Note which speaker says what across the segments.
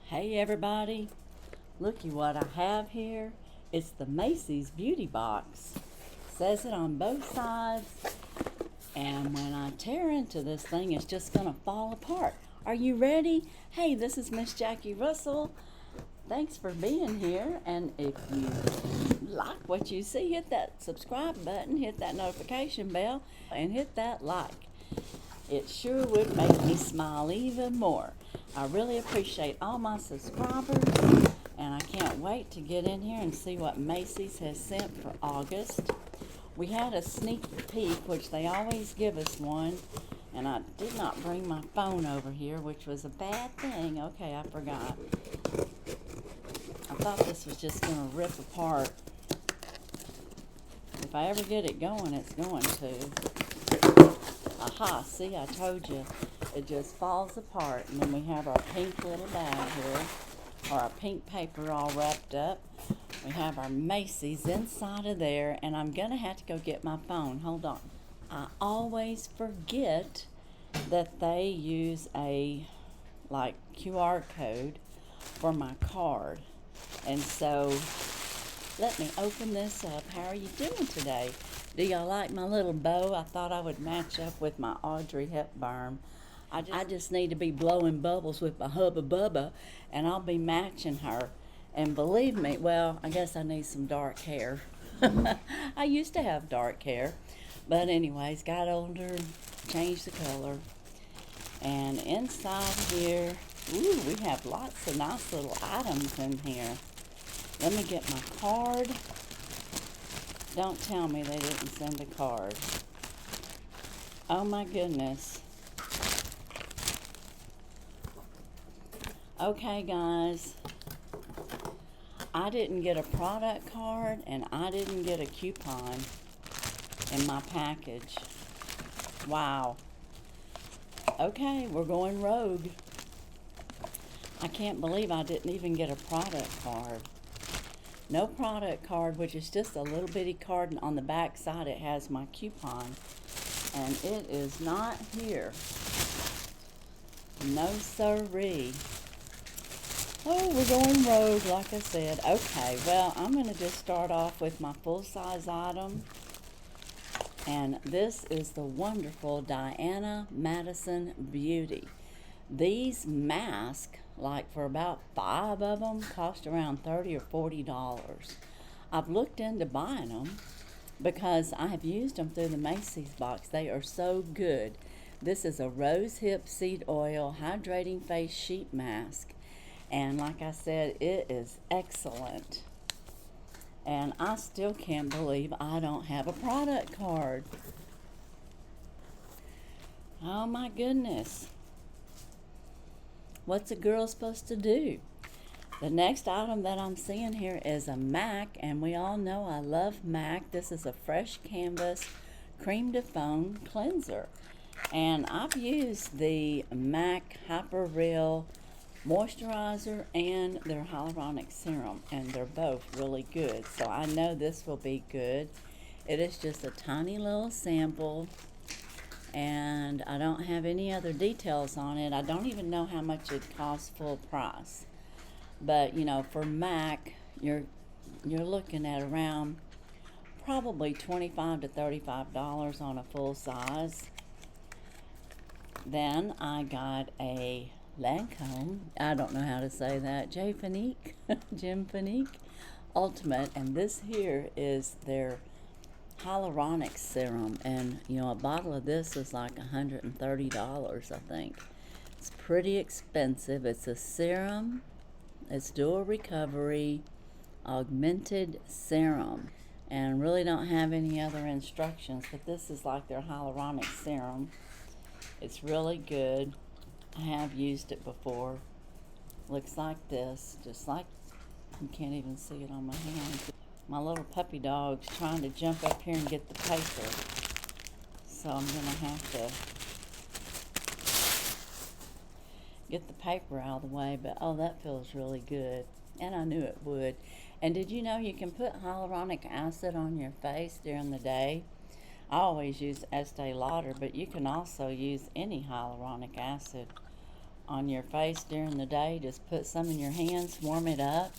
Speaker 1: Hey everybody, looky what I have here. It's the Macy's Beauty Box. Says it on both sides, and when I tear into this thing, it's just gonna fall apart. Are you ready? Hey, this is Miss Jackie Russell. Thanks for being here, and if you like what you see, hit that subscribe button, hit that notification bell, and hit that like. It sure would make me smile even more. I really appreciate all my subscribers, and I can't wait to get in here and see what Macy's has sent for August. We had a sneak peek, which they always give us one, and I did not bring my phone over here, which was a bad thing. Okay, I forgot. I thought this was just going to rip apart. If I ever get it going, it's going to. Aha, see, I told you. It just falls apart. And then we have our pink little bag here, or our pink paper all wrapped up. We have our Macy's inside of there, and I'm going to have to go get my phone. Hold on. I always forget that they use a, QR code for my card. And so, let me open this up. How are you doing today? Do y'all like my little bow? I thought I would match up with my Audrey Hepburn. I just need to be blowing bubbles with my Hubba Bubba, and I'll be matching her. And believe me, well, I guess I need some dark hair. I used to have dark hair, but anyways, got older, changed the color. And inside here, ooh, we have lots of nice little items in here. Let me get my card. Don't tell me they didn't send a card. Oh my goodness. Okay guys, I didn't get a product card and I didn't get a coupon in my package. Wow. Okay, we're going rogue. I can't believe I didn't even get a product card. No product card, which is just a little bitty card. On the back side it has my coupon, and it is not here. No siree. Oh, we're going rogue, like I said. Okay, well, I'm going to just start off with my full-size item, and this is the wonderful Diana Madison Beauty. These masks, for about 5 of them, cost around $30 or $40. I've looked into buying them because I have used them through the Macy's box. They are so good. This is a rose hip seed oil hydrating face sheet mask, and like I said, it is excellent. And I still can't believe I don't have a product card. Oh my goodness. What's a girl supposed to do? The next item that I'm seeing here is a MAC, and we all know I love MAC. This is a Fresh Canvas Cream de Foam Cleanser. And I've used the MAC Hyper Real Moisturizer and their Hyaluronic Serum, and they're both really good. So I know this will be good. It is just a tiny little sample, and I don't have any other details on it. I don't even know how much it costs full price. But, you know, for MAC, you're looking at around probably $25 to $35 on a full size. Then I got a Lancome, I don't know how to say that, Jim Ultimate, and this here is their hyaluronic serum, and you know, a bottle of this is like $130, I think. It's pretty expensive. It's a serum. It's dual recovery augmented serum, and really don't have any other instructions, but this is like their hyaluronic serum. It's really good. I have used it before. Looks like this, just like, you can't even see it on my hand. My little puppy dog's trying to jump up here and get the paper, so I'm gonna have to get the paper out of the way. But oh, that feels really good, and I knew it would. And did you know you can put hyaluronic acid on your face during the day? I always use Estee Lauder, but you can also use any hyaluronic acid on your face during the day, just put some in your hands, warm it up,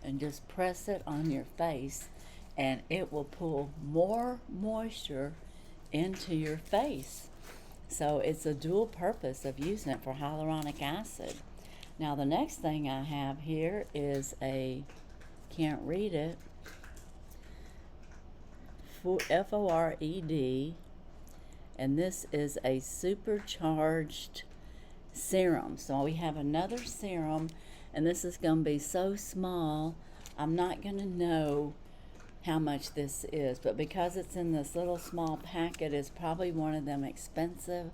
Speaker 1: and just press it on your face, and it will pull more moisture into your face. So it's a dual purpose of using it for hyaluronic acid. Now the next thing I have here is a, can't read it, FORED, and this is a supercharged serum. So we have another serum, and this is going to be so small I'm not going to know how much this is, but because it's in this little small packet, it's probably one of them expensive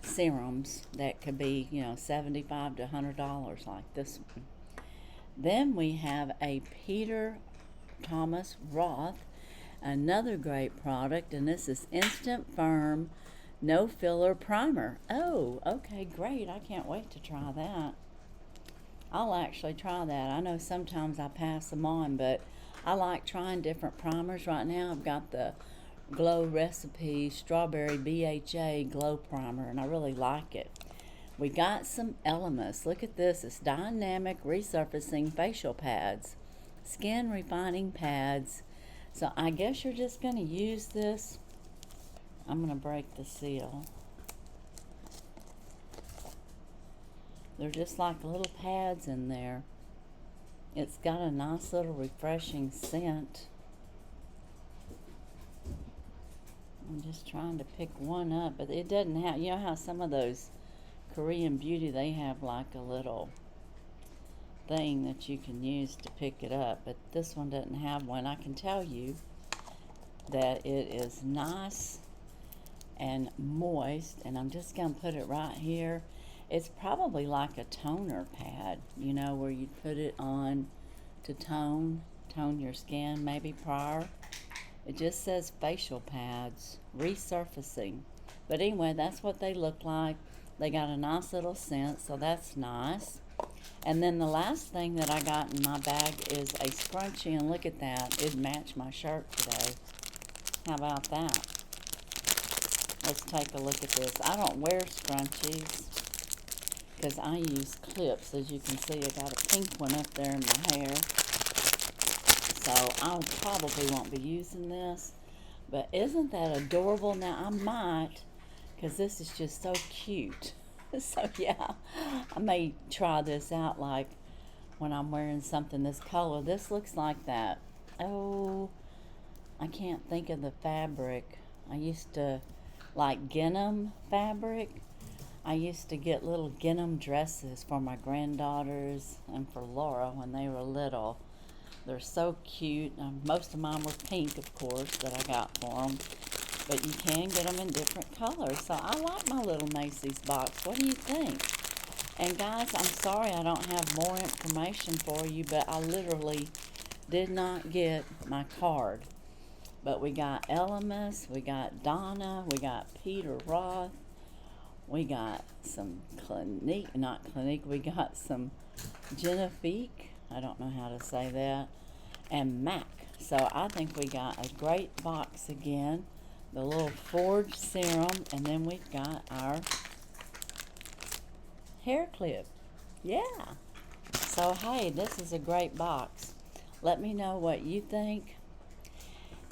Speaker 1: serums that could be, you know, $75 to $100 like this one. Then we have a Peter Thomas Roth, another great product, and this is Instant Firm No Filler Primer. Oh, okay, great. I can't wait to try that. I'll actually try that. I know sometimes I pass them on, but I like trying different primers. Right now I've got the Glow Recipe Strawberry BHA Glow Primer, and I really like it. We got some Elemis. Look at this. It's Dynamic Resurfacing Facial Pads. Skin Refining Pads. So I guess you're just going to use this. I'm going to break the seal. They're just like little pads in there. It's got a nice little refreshing scent. I'm just trying to pick one up, but it doesn't have, you know how some of those Korean beauty, they have like a little thing that you can use to pick it up, but this one doesn't have one. I can tell you that it is nice and moist, and I'm just going to put it right here. It's probably like a toner pad, you know, where you put it on to tone your skin maybe prior. It just says facial pads, resurfacing. But anyway, that's what they look like. They got a nice little scent, so that's nice. And then the last thing that I got in my bag is a scrunchie, and look at that. It matched my shirt today. How about that? Let's take a look at this. I don't wear scrunchies because I use clips. As you can see, I got a pink one up there in my hair. So I probably won't be using this. But isn't that adorable? Now I might, because this is just so cute. So yeah, I may try this out like when I'm wearing something this color. This looks like that. Oh, I can't think of the fabric. I used to like gingham fabric. I used to get little gingham dresses for my granddaughters and for Laura when they were little. They're so cute. Most of mine were pink, of course, that I got for them. But you can get them in different colors. So I like my little Macy's box. What do you think? And guys, I'm sorry I don't have more information for you, but I literally did not get my card. But we got Elemis, we got Donna, we got Peter Roth, we got some Clinique, not Clinique, we got some Genifique, I don't know how to say that, and MAC. So I think we got a great box again, the little Forge serum, and then we've got our hair clip. Yeah. So hey, this is a great box. Let me know what you think.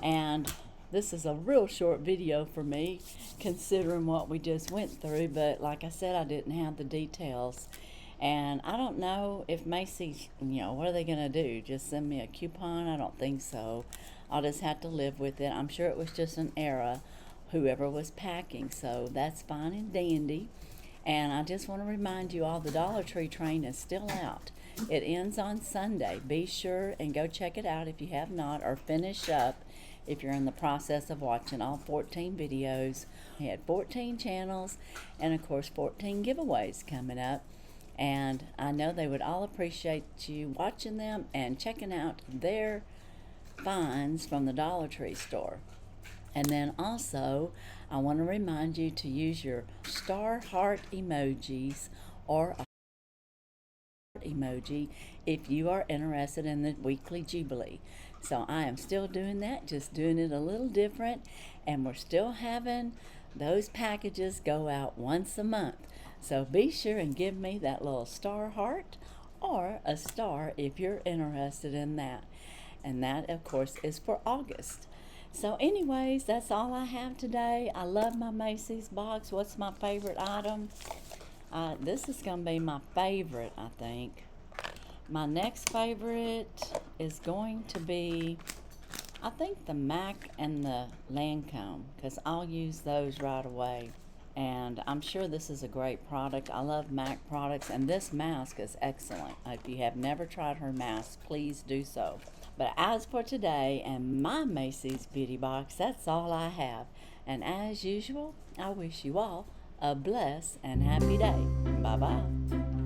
Speaker 1: And this is a real short video for me, considering what we just went through, but like I said, I didn't have the details. And I don't know if Macy's, you know, what are they going to do? Just send me a coupon? I don't think so. I'll just have to live with it. I'm sure it was just an error, whoever was packing, so that's fine and dandy. And I just want to remind you all, the Dollar Tree train is still out. It ends on Sunday. Be sure and go check it out if you have not, or finish up if you're in the process of watching all 14 videos. We had 14 channels and of course 14 giveaways coming up, and I know they would all appreciate you watching them and checking out their finds from the Dollar Tree store. And then also I want to remind you to use your star heart emojis or a emoji if you are interested in the weekly Jubilee. So I am still doing that, just doing it a little different, and we're still having those packages go out once a month. So be sure and give me that little star heart or a star if you're interested in that. And that, of course, is for August. So anyways, that's all I have today. I love my Macy's box. What's my favorite item? This is going to be my favorite, I think. My next favorite is going to be, I think, the MAC and the Lancome, because I'll use those right away. And I'm sure this is a great product. I love MAC products, and this mask is excellent. If you have never tried her mask, please do so. But as for today and my Macy's beauty box, that's all I have. And as usual, I wish you all a blessed and happy day. Bye-bye.